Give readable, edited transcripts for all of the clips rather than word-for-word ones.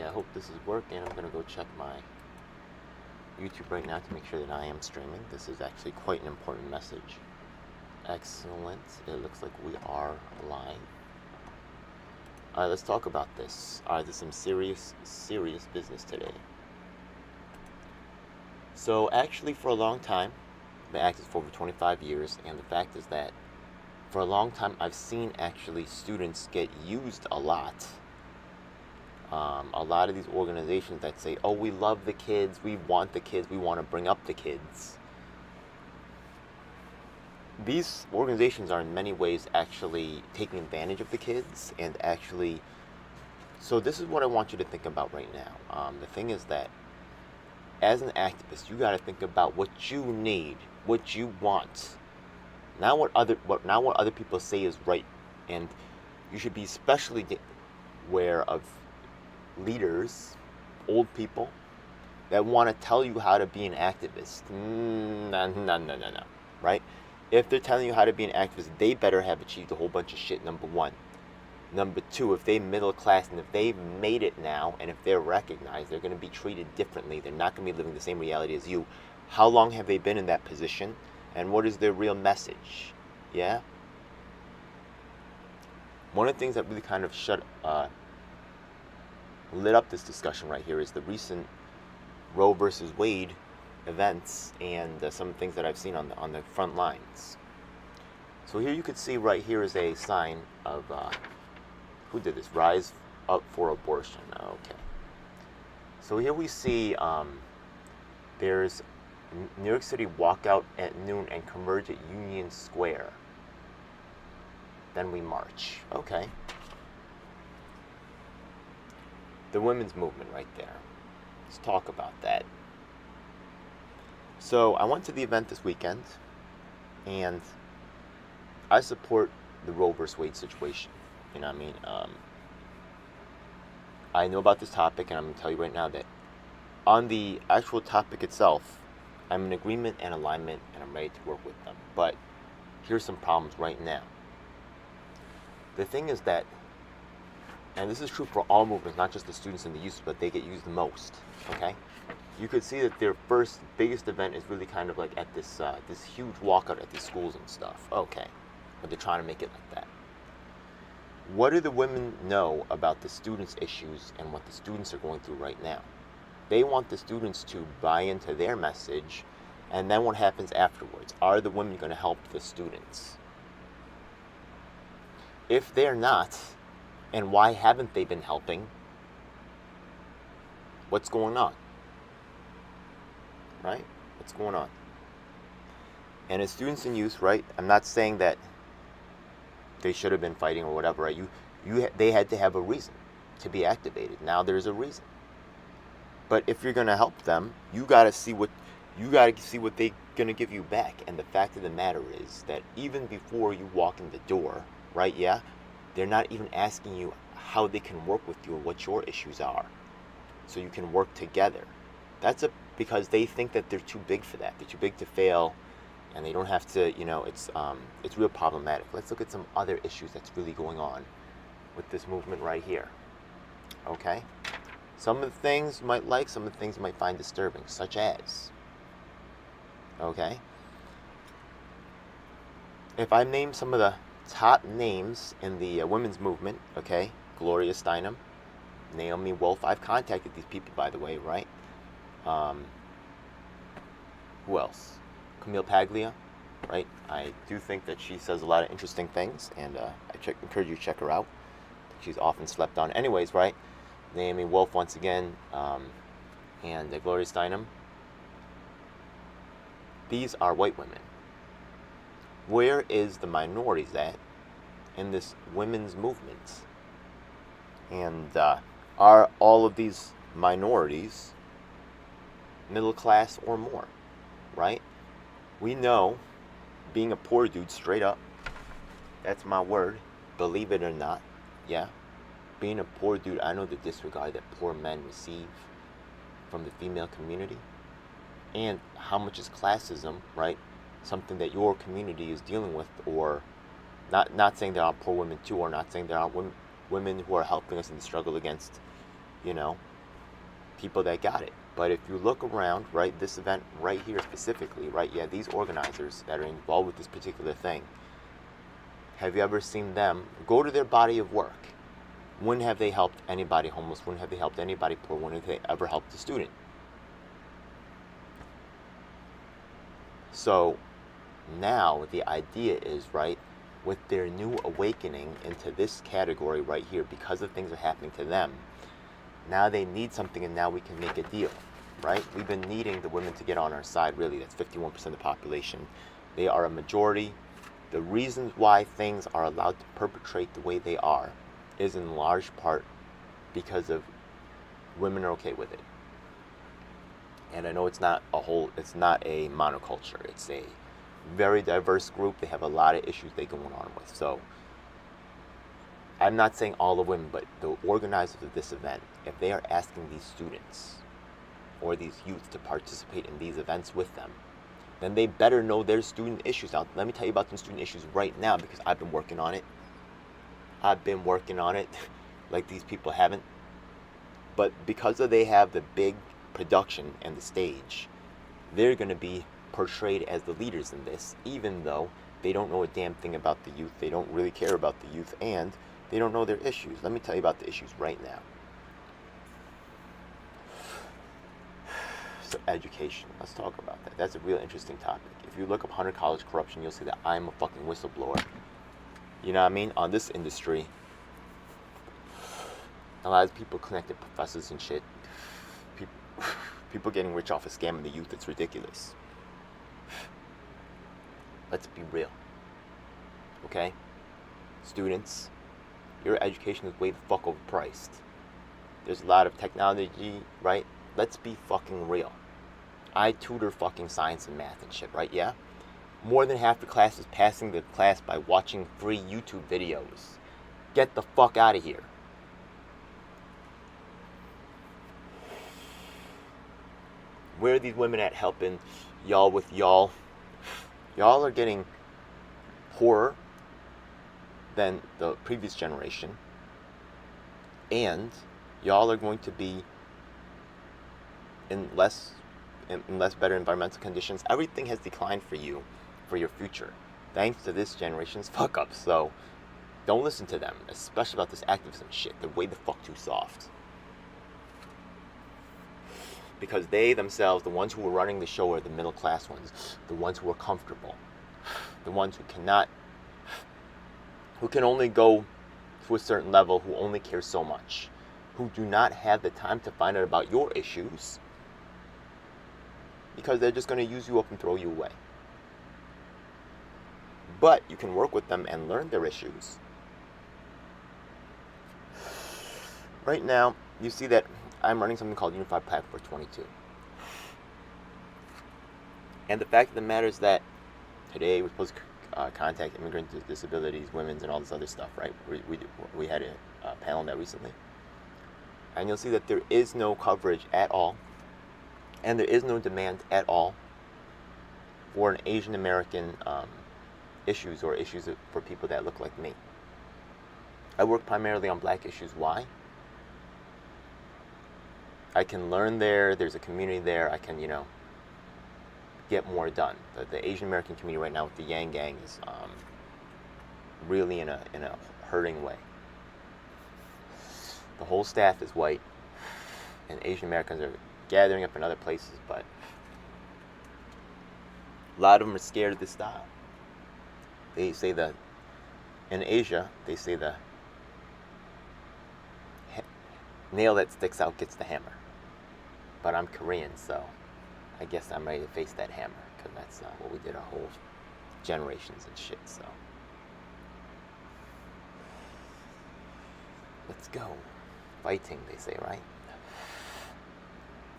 I hope this is working. I'm going to go check my YouTube right now to make sure that I am streaming. This is actually quite an important message. Excellent. It looks like we are live. Alright, let's talk about this. Alright, there's some serious business today. So, actually, for a long time, I've been active for over 25 years, and the fact is that for a long time, I've seen actually students get used a lot. A lot of these organizations that say, oh, we love the kids, we want the kids, we want to bring up the kids. These organizations are in many ways actually taking advantage of the kids and actually... So this is what I want you to think about right now. The thing is that as an activist, you got to think about what you need, what you want. Not what other people say is right. And you should be especially aware of leaders, old people, that want to tell you how to be an activist. No. Right? If they're telling you how to be an activist, they better have achieved a whole bunch of shit, number one. Number two, if they're middle class and if they've made it now and if they're recognized, they're going to be treated differently. They're not going to be living the same reality as you. How long have they been in that position? And what is their real message? Yeah? One of the things that really kind of lit up this discussion right here is the recent Roe versus Wade events and some things that I've seen on the front lines. So here you could see right here is a sign of who did this? Rise Up for Abortion. Okay. So here we see there's New York City walkout at noon and converge at Union Square. Then we march. Okay. The women's movement right there. Let's talk about that. So I went to the event this weekend, and I support the Roe versus Wade situation. You know what I mean? I know about this topic, and I'm going to tell you right now that on the actual topic itself, I'm in agreement and alignment, and I'm ready to work with them. But here's some problems right now. The thing is that, and this is true for all movements, not just the students and the youth, but they get used the most, okay? You could see that their first biggest event is really kind of like at this this huge walkout at the schools and stuff. Okay, but they're trying to make it like that. What do the women know about the students' issues and what the students are going through right now? They want the students to buy into their message, and then what happens afterwards? Are the women going to help the students? If they're not, and why haven't they been helping? What's going on? Right? What's going on? And as students and youth, right? I'm not saying that they should have been fighting or whatever, right? They had to have a reason to be activated. Now there's a reason. But if you're gonna help them, you gotta see what they're gonna give you back. And the fact of the matter is that even before you walk in the door, right? Yeah, they're not even asking you how they can work with you or what your issues are, so you can work together. Because they think that they're too big for that. They're too big to fail, and they don't have to. It's real problematic. Let's look at some other issues that's really going on with this movement right here. Okay, some of the things you might like, some of the things you might find disturbing, such as. Okay, if I name some of the top names in the women's movement, okay, Gloria Steinem, Naomi Wolf. I've contacted these people, by the way, right? Who else? Camille Paglia, right? I do think that she says a lot of interesting things, and I encourage you to check her out. She's often slept on. Anyways, right? Naomi Wolf once again, and Gloria Steinem. These are white women. Where is the minorities at in this women's movement? And are all of these minorities middle class or more, right? We know, being a poor dude, straight up, that's my word, believe it or not, yeah, being a poor dude, I know the disregard that poor men receive from the female community, and how much is classism, right, something that your community is dealing with, or not saying there aren't poor women too, or not saying there aren't women who are helping us in the struggle against, people that got it. But if you look around, right, this event right here specifically, right, yeah, these organizers that are involved with this particular thing, have you ever seen them go to their body of work? When have they helped anybody homeless? When have they helped anybody poor? When have they ever helped a student? So now the idea is, right, with their new awakening into this category right here, because of things are happening to them, now they need something, and now we can make a deal, right? We've been needing the women to get on our side, really. That's 51% of the population. They are a majority. The reasons why things are allowed to perpetrate the way they are is in large part because of women are okay with it. And I know it's not a monoculture. It's a very diverse group. They have a lot of issues they're going on with. So I'm not saying all the women, but the organizers of this event, if they are asking these students or these youth to participate in these events with them, then they better know their student issues. Now, let me tell you about the student issues right now, because I've been working on it. Like these people haven't. But because they have the big production and the stage, they're going to be portrayed as the leaders in this, even though they don't know a damn thing about the youth. They don't really care about the youth, and they don't know their issues. Let me tell you about the issues right now. So education, let's talk about that. That's a real interesting topic. If you look up Hunter College corruption, you'll see that I'm a fucking whistleblower. You know what I mean? On this industry, a lot of people connected professors and shit. People getting rich off of scamming the youth. It's ridiculous. Let's be real. Okay? Students, your education is way the fuck overpriced. There's a lot of technology, right? Let's be fucking real. I tutor fucking science and math and shit, right? Yeah? More than half the class is passing the class by watching free YouTube videos. Get the fuck out of here. Where are these women at helping y'all with y'all? Y'all are getting poorer than the previous generation. And y'all are going to be in less better environmental conditions. Everything has declined for you, for your future, thanks to this generation's fuck ups. So don't listen to them, especially about this activism shit. They're way the fuck too soft. Because they themselves, the ones who are running the show, are the middle class ones, the ones who are comfortable, the ones who can only go to a certain level, who only care so much, who do not have the time to find out about your issues, because they're just going to use you up and throw you away. But you can work with them and learn their issues. Right now, you see that I'm running something called Unified Platform 22. And the fact of the matter is that today we're supposed to contact immigrants with disabilities, women's, and all this other stuff, right? We had a panel on that recently. And you'll see that there is no coverage at all, and there is no demand at all for an Asian American issues, or issues for people that look like me. I work primarily on black issues. Why? I can learn there. There's a community there. I can, get more done. The Asian American community right now with the Yang Gang is really in a hurting way. The whole staff is white, and Asian Americans are gathering up in other places, but a lot of them are scared of this style. They say that in Asia, they say the nail that sticks out gets the hammer. But I'm Korean, so I guess I'm ready to face that hammer, because that's what we did our whole generations and shit, so. Let's go. Fighting, they say, right?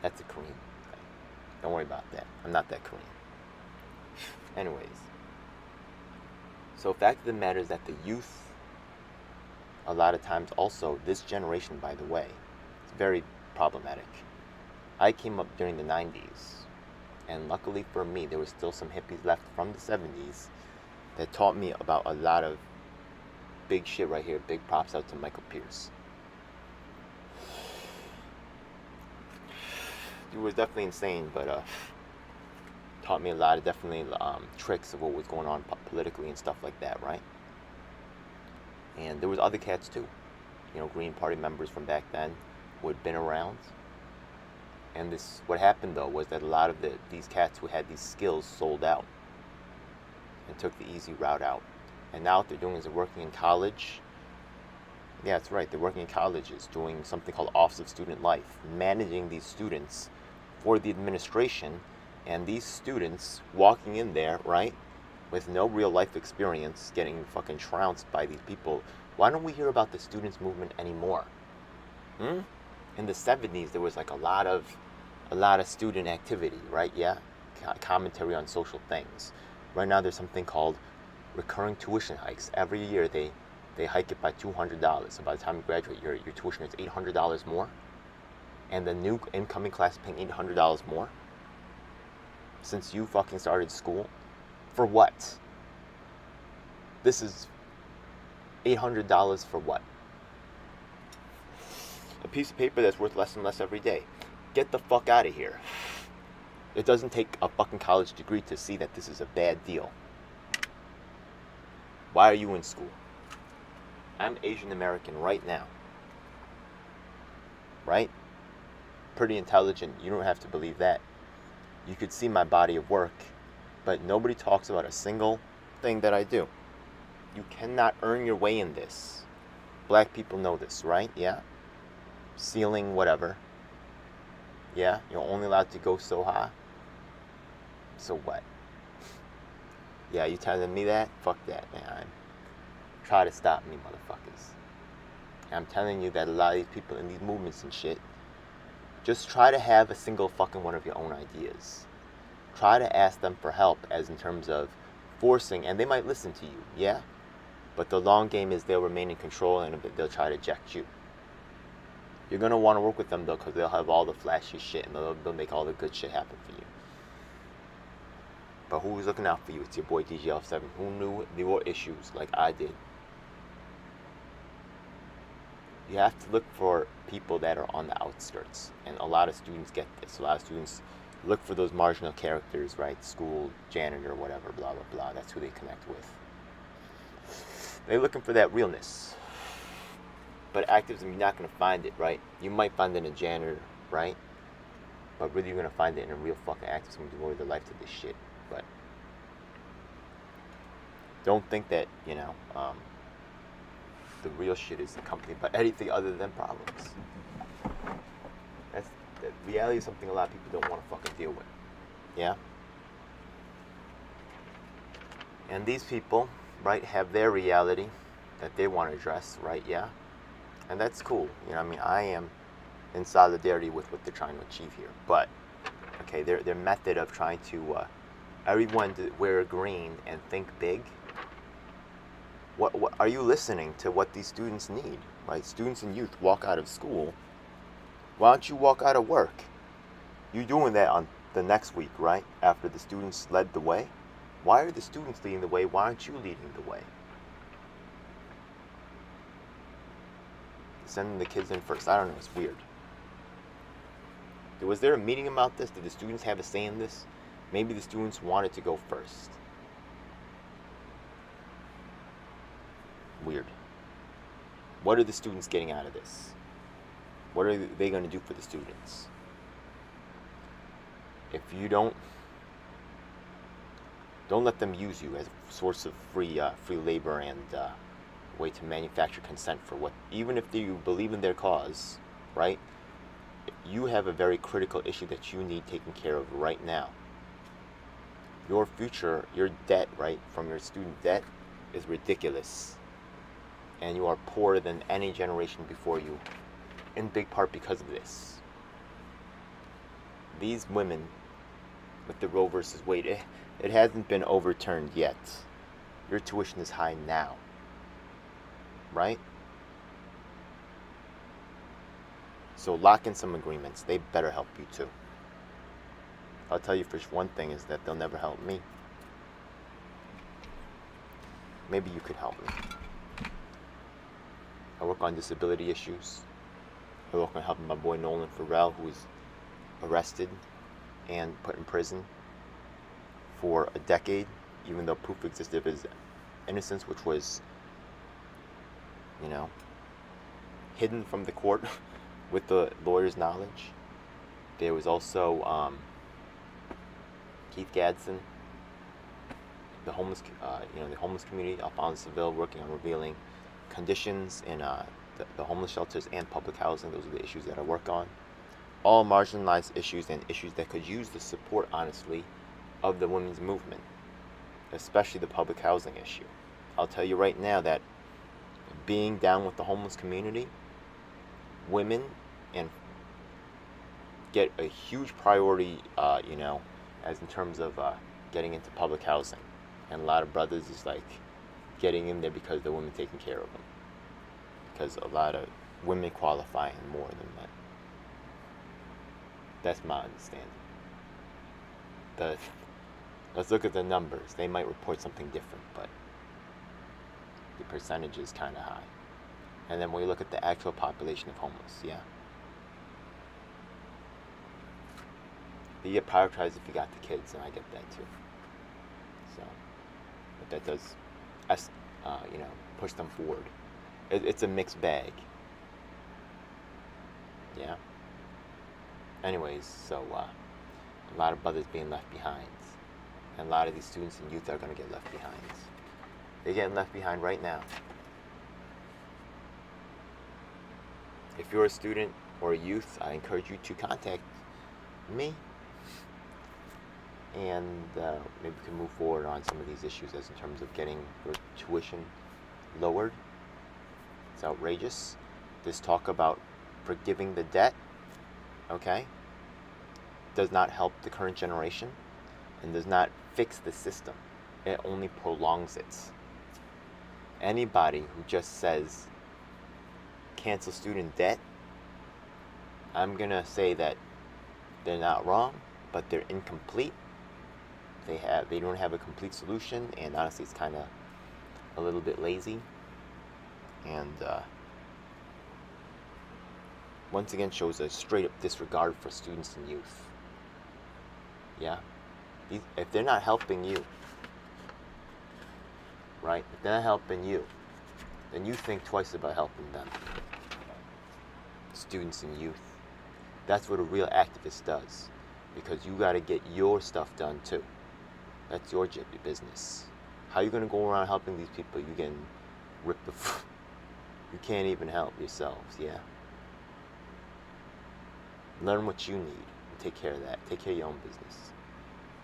That's a Korean thing. Don't worry about that. I'm not that Korean. Anyways. So the fact of the matter is that the youth, a lot of times also, this generation, by the way, it's very problematic. I came up during the 90s, and luckily for me, there was still some hippies left from the 70s that taught me about a lot of big shit right here. Big props out to Michael Pierce. dude was definitely insane, but taught me a lot of definitely tricks of what was going on politically and stuff like that, right? And there was other cats too, you know, Green Party members from back then who had been around. And this, what happened though, was that a lot of these cats who had these skills sold out and took the easy route out. And now what they're doing is they're working in college. Yeah, that's right. They're working in colleges, doing something called Office of Student Life, managing these students for the administration. And these students walking in there, right, with no real life experience, getting fucking trounced by these people. Why don't we hear about the students' movement anymore? In the 70s, there was like a lot of student activity, right? Yeah, commentary on social things. Right now, there's something called recurring tuition hikes. Every year, they hike it by $200. So by the time you graduate, your tuition is $800 more, and the new incoming class is paying $800 more. Since you fucking started school, for what? This is $800 for what? A piece of paper that's worth less and less every day. Get the fuck out of here. It doesn't take a fucking college degree to see that this is a bad deal. Why are you in school? I'm Asian American right now. Right? Pretty intelligent. You don't have to believe that. You could see my body of work, but nobody talks about a single thing that I do. You cannot earn your way in this. Black people know this, right? Yeah? Ceiling, whatever. Yeah? You're only allowed to go so high. So what? Yeah, you telling me that? Fuck that, man. Try to stop me, motherfuckers. I'm telling you that a lot of these people in these movements and shit, just try to have a single fucking one of your own ideas. Try to ask them for help, as in terms of forcing, and they might listen to you, yeah? But the long game is they'll remain in control and they'll try to eject you. You're going to want to work with them, though, because they'll have all the flashy shit and they'll make all the good shit happen for you. But who's looking out for you? It's your boy DGL7, who knew there were issues like I did. You have to look for people that are on the outskirts. And a lot of students get this. A lot of students look for those marginal characters, right? School, janitor, whatever, blah, blah, blah. That's who they connect with. They're looking for that realness. But activism, you're not going to find it, right? You might find it in a janitor, right? But really, you're going to find it in a real fucking activist who devoted their life to this shit. But don't think that, you know, the real shit is accompanied by anything other than problems. The reality is something a lot of people don't want to fucking deal with. Yeah? And these people, right, have their reality that they want to address, right? Yeah? And that's cool. You know, I mean, I am in solidarity with what they're trying to achieve here. But, okay, their method of trying to everyone to wear green and think big. What are you listening to what these students need? Right? Students and youth walk out of school. Why don't you walk out of work? You're doing that on the next week, right? After the students led the way. Why are the students leading the way? Why aren't you leading the way? Sending the kids in first. I don't know. It's weird. Was there a meeting about this? Did the students have a say in this? Maybe the students wanted to go first. Weird. What are the students getting out of this? What are they going to do for the students? If you don't let them use you as a source of free labor and way to manufacture consent for what, even if you believe in their cause, right? You have a very critical issue that you need taken care of right now. Your future, your debt, right, from your student debt is ridiculous. And you are poorer than any generation before you, in big part because of this. These women, with the Roe versus Wade, it hasn't been overturned yet. Your tuition is high now. Right? So lock in some agreements. They better help you too. I'll tell you for one thing is that they'll never help me. Maybe you could help me. I work on disability issues. I work on helping my boy Nolan Farrell, who's arrested and put in prison for a decade, even though proof existed of his innocence, which was, you know, hidden from the court with the lawyer's knowledge. There was also Keith Gadsden, the homeless, the homeless community, Alphonse Seville, working on revealing conditions in the homeless shelters and public housing. Those are the issues that I work on. All marginalized issues and issues that could use the support, honestly, of the women's movement, especially the public housing issue. I'll tell you right now that being down with the homeless community, women and get a huge priority, as in terms of getting into public housing. And a lot of brothers is like getting in there because the women taking care of them. Because a lot of women qualify more than men. That's my understanding. Let's look at the numbers. They might report something different, but the percentage is kind of high. And then when you look at the actual population of homeless, yeah. You get prioritized if you got the kids, and I get that too. So, but that does, push them forward. It's a mixed bag. Yeah. Anyways, so a lot of brothers being left behind, and a lot of these students and youth are going to get left behind. They're getting left behind right now. If you're a student or a youth, I encourage you to contact me, and maybe we can move forward on some of these issues as in terms of getting your tuition lowered. It's outrageous. This talk about forgiving the debt, okay, does not help the current generation and does not fix the system. It only prolongs it. Anybody who just says cancel student debt, I'm gonna say that they're not wrong, but they're incomplete. They don't have a complete solution, and honestly, it's kind of a little bit lazy. And once again, shows a straight up disregard for students and youth. Yeah, if they're not helping you, right? If they're not helping you, then you think twice about helping them. Students and youth. That's what a real activist does, because you got to get your stuff done too. That's your business. How you gonna go around helping these people? You getting ripped you can't even help yourselves. Yeah. Learn what you need and take care of that. Take care of your own business.